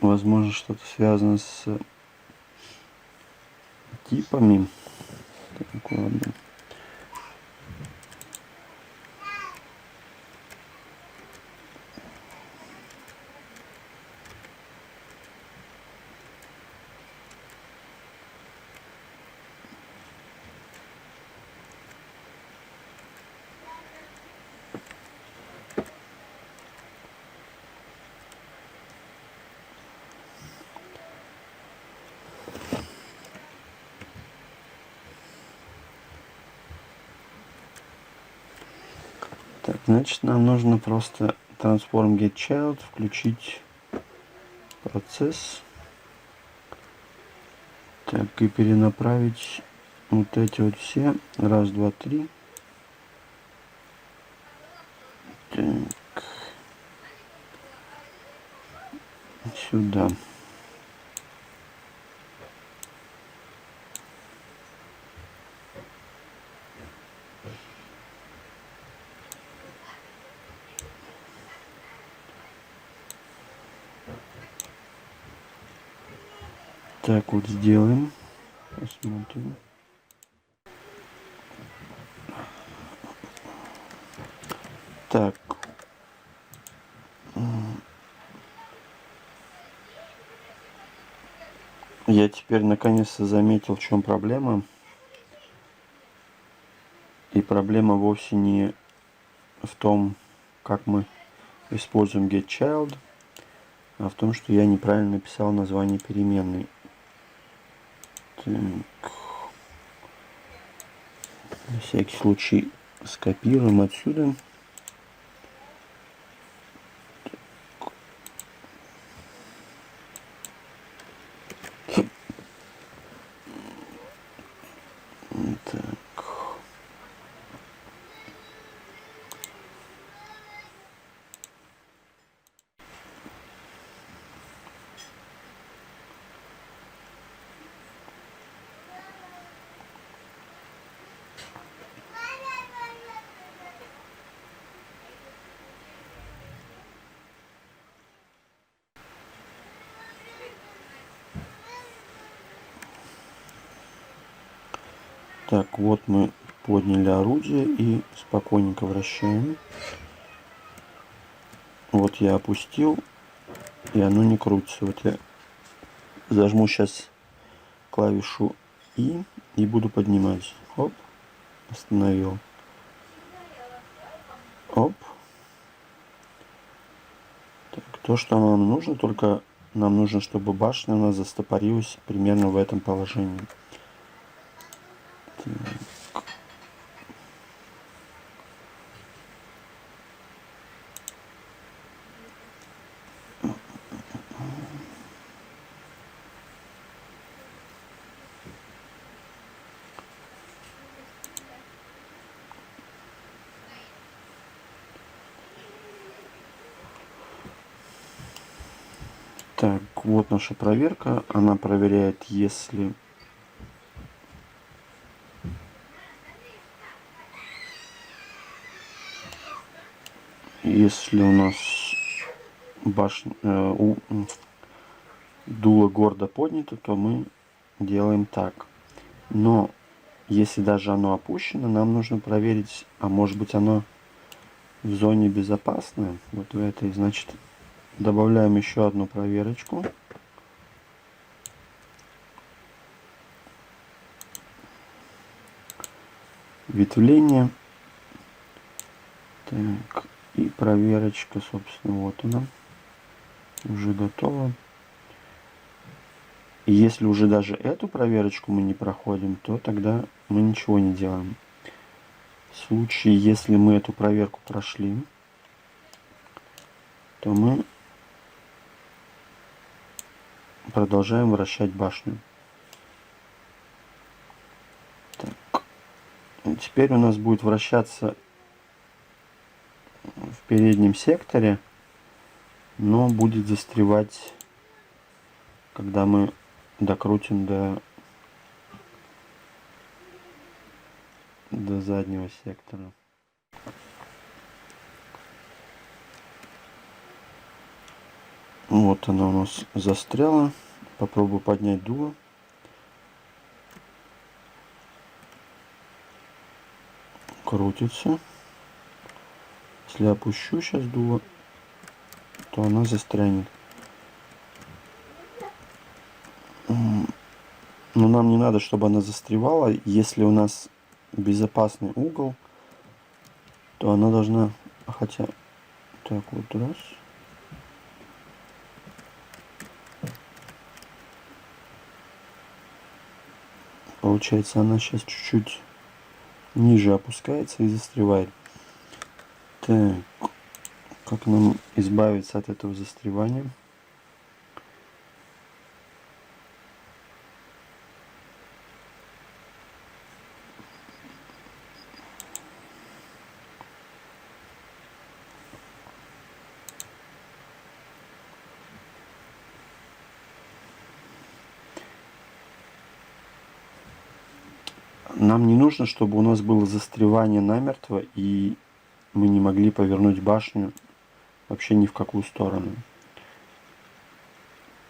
возможно, что-то связано с типами. Так, ладно. Так, значит, нам нужно просто transform getChild включить процесс. Так, и перенаправить вот эти вот все. Раз, два, три. Так. Сюда. Так вот сделаем. Посмотрим. Так. Я теперь наконец-то заметил, в чем проблема. И проблема вовсе не в том, как мы используем getChild, а в том, что я неправильно написал название переменной. Так. На всякий случай скопируем отсюда. Так. Так, вот мы подняли орудие и спокойненько вращаем. Вот я опустил, и оно не крутится. Вот я зажму сейчас клавишу и буду поднимать. Оп, остановил. Оп. Так, то, что нам нужно, только нам нужно, чтобы башня у нас застопорилась примерно в этом положении. Так. Так, вот наша проверка. Она проверяет, если у нас дуло гордо поднято, то мы делаем так. Но если даже оно опущено, нам нужно проверить, а может быть оно в зоне безопасной. Вот в этой, значит, добавляем еще одну проверочку. ветвление. Так, и проверочка, собственно, вот она. Уже готова. И если уже даже эту проверочку мы не проходим, то тогда мы ничего не делаем. В случае, если мы эту проверку прошли, то мы продолжаем вращать башню. Так. И теперь у нас будет вращаться в переднем секторе, но будет застревать, когда мы докрутим до заднего сектора. Вот она у нас застряла. Попробую поднять дуло. Крутится. Если опущу сейчас дуло, то она застрянет. Но нам не надо, чтобы она застревала. Если у нас безопасный угол, то она должна... Хотя... Так, вот раз. Получается, она сейчас чуть-чуть ниже опускается и застревает. Так, как нам избавиться от этого застревания? Нам не нужно, чтобы у нас было застревание намертво, и мы не могли повернуть башню вообще ни в какую сторону.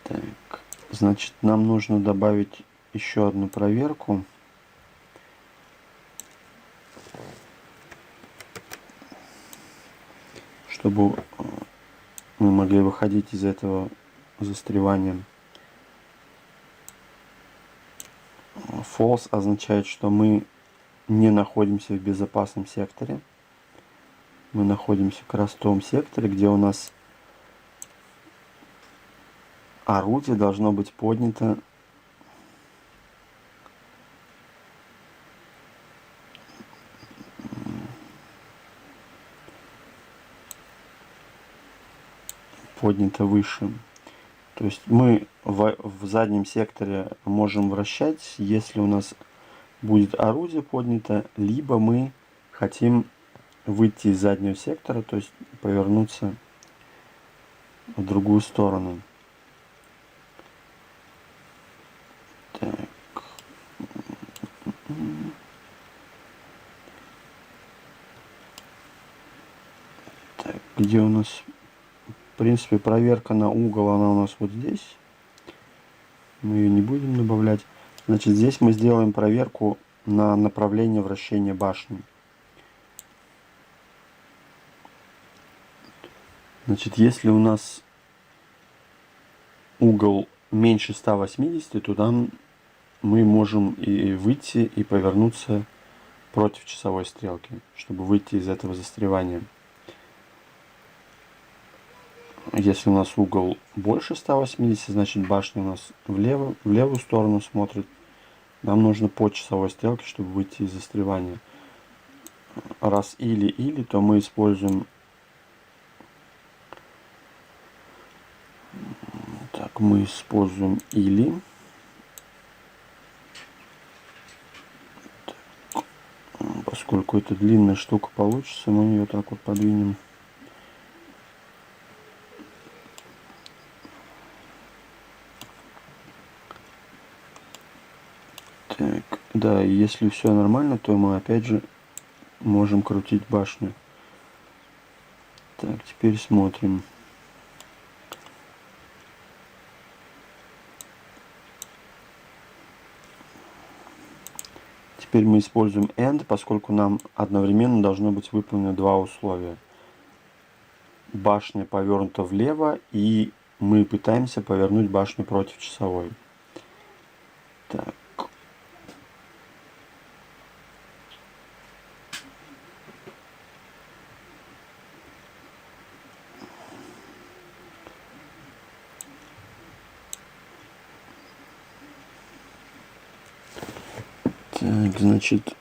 Так, значит, нам нужно добавить еще одну проверку. Чтобы мы могли выходить из этого застревания. False означает, что мы не находимся в безопасном секторе. Мы находимся как раз в том секторе, где у нас орудие должно быть поднято выше. То есть мы в заднем секторе можем вращать, если у нас будет орудие поднято, либо мы хотим выйти из заднего сектора, то есть повернуться в другую сторону. Так. Так, где у нас... В принципе, проверка на угол, она у нас вот здесь. Мы ее не будем добавлять. Значит, здесь мы сделаем проверку на направление вращения башни. Значит, если у нас угол меньше 180, то там мы можем и выйти, и повернуться против часовой стрелки, чтобы выйти из этого застревания. Если у нас угол больше 180, значит башня у нас в левую сторону смотрит. Нам нужно по часовой стрелке, чтобы выйти из застревания. Раз или, то мы используем... Так, мы используем или. Так, поскольку это длинная штука получится, мы ее так вот подвинем. Так, да, и если все нормально, то мы опять же можем крутить башню. Так, теперь смотрим. Теперь мы используем AND, поскольку нам одновременно должно быть выполнено два условия. Башня повернута влево, и мы пытаемся повернуть башню против часовой. Так. Так, значит,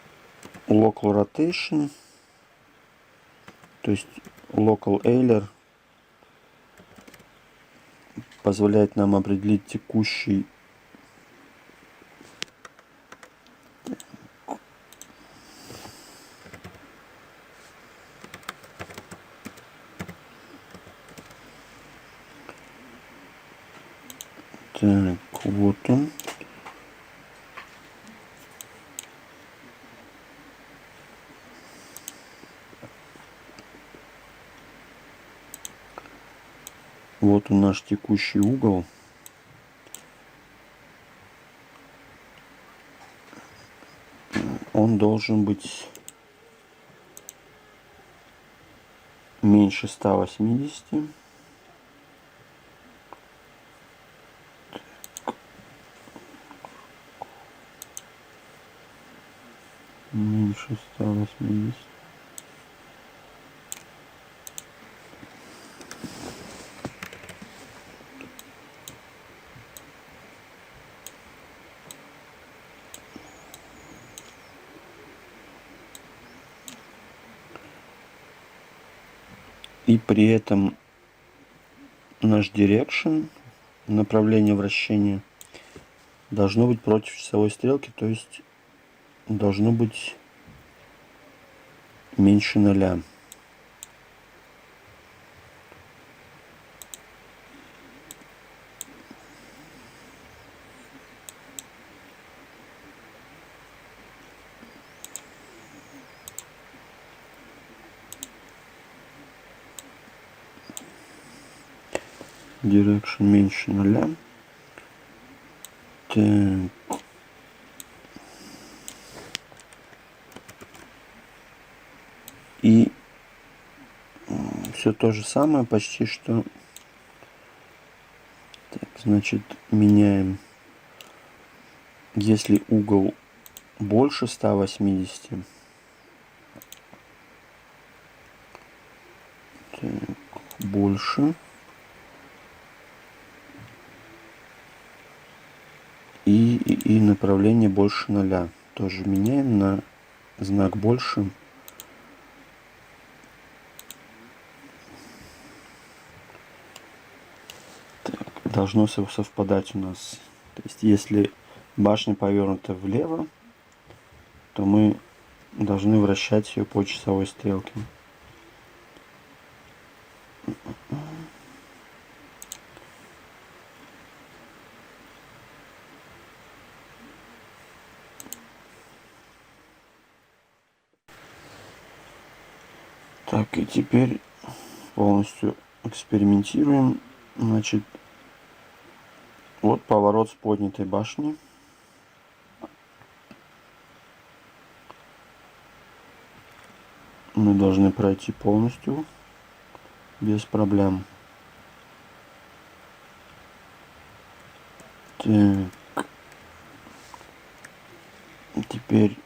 local rotation, то есть local ailer позволяет нам определить текущий так, вот он. Вот он наш текущий угол. Он должен быть меньше 180. Меньше 180. И при этом наш direction, направление вращения, должно быть против часовой стрелки, то есть должно быть меньше 0. Direction меньше 0. Так. И все то же самое почти что. Так, значит, меняем. Если угол больше 180, так, больше. И направление больше 0. Тоже меняем на знак больше. Так, должно совпадать у нас. То есть, если башня повернута влево, то мы должны вращать ее по часовой стрелке. Так, и теперь полностью экспериментируем. Значит, вот поворот с поднятой башни. Мы должны пройти полностью без проблем. Так. Теперь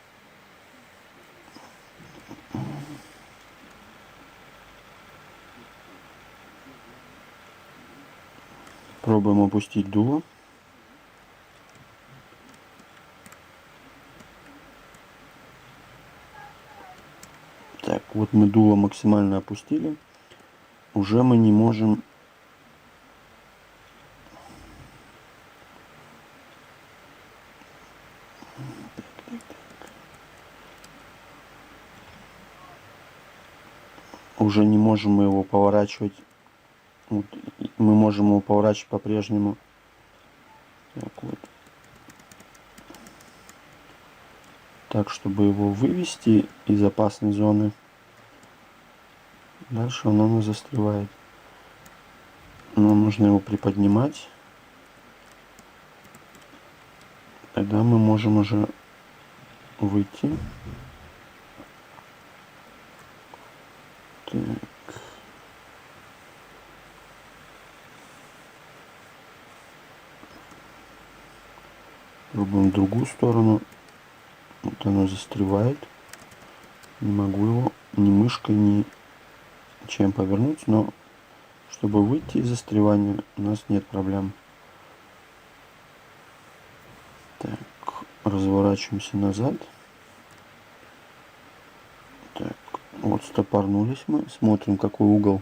пробуем опустить дуло. Так, вот мы дуло максимально опустили. Уже мы не можем мы его поворачивать. Вот, мы можем его поворачивать по-прежнему. Так, вот. Так, чтобы его вывести из опасной зоны. Дальше он у нас застревает. Нам нужно его приподнимать. Тогда мы можем уже выйти. Так. Пробуем в другую сторону. Вот оно застревает. Не могу его ни мышкой, ни чем повернуть, но чтобы выйти из застревания, у нас нет проблем. Так, разворачиваемся назад. Так, вот стопорнулись мы. Смотрим, какой угол.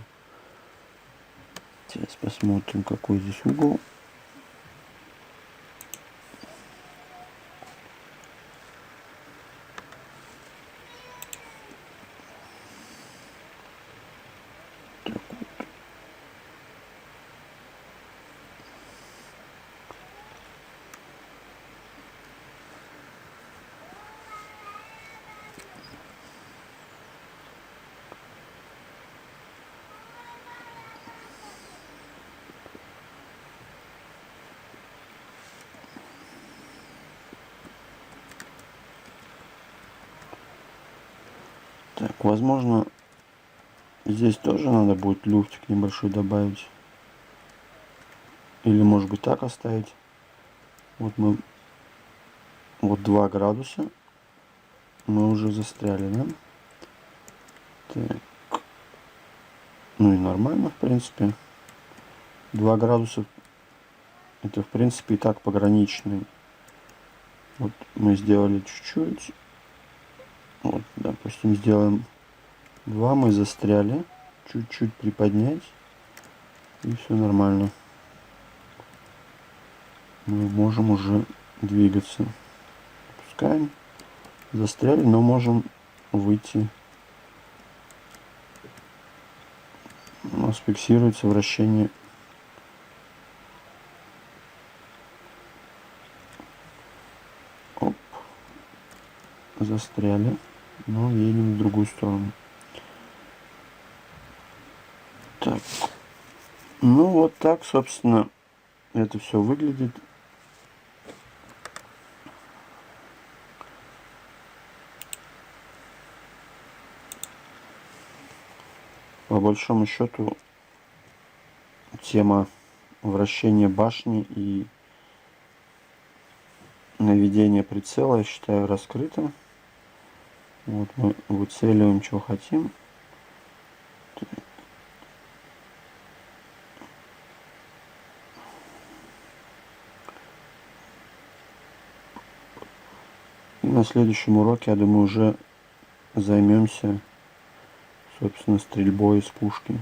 Сейчас посмотрим, какой здесь угол. Так, возможно, здесь тоже надо будет люфтик небольшой добавить. Или может быть так оставить. Вот мы, вот 2 градуса мы уже застряли, да? Так. Ну и нормально, в принципе. 2 градуса это, в принципе, и так пограничный. Вот мы сделали чуть-чуть. Вот, допустим, сделаем 2, мы застряли. Чуть-чуть приподнять. И все нормально. Мы можем уже двигаться. Пускаем. Застряли, но можем выйти. У нас фиксируется вращение. Оп. Застряли. Но едем в другую сторону. Так. Ну вот так, собственно, это все выглядит. По большому счету, тема вращения башни и наведения прицела, я считаю, раскрыта. Вот мы выцеливаем, что хотим. И на следующем уроке, я думаю, уже займемся, собственно, стрельбой из пушки.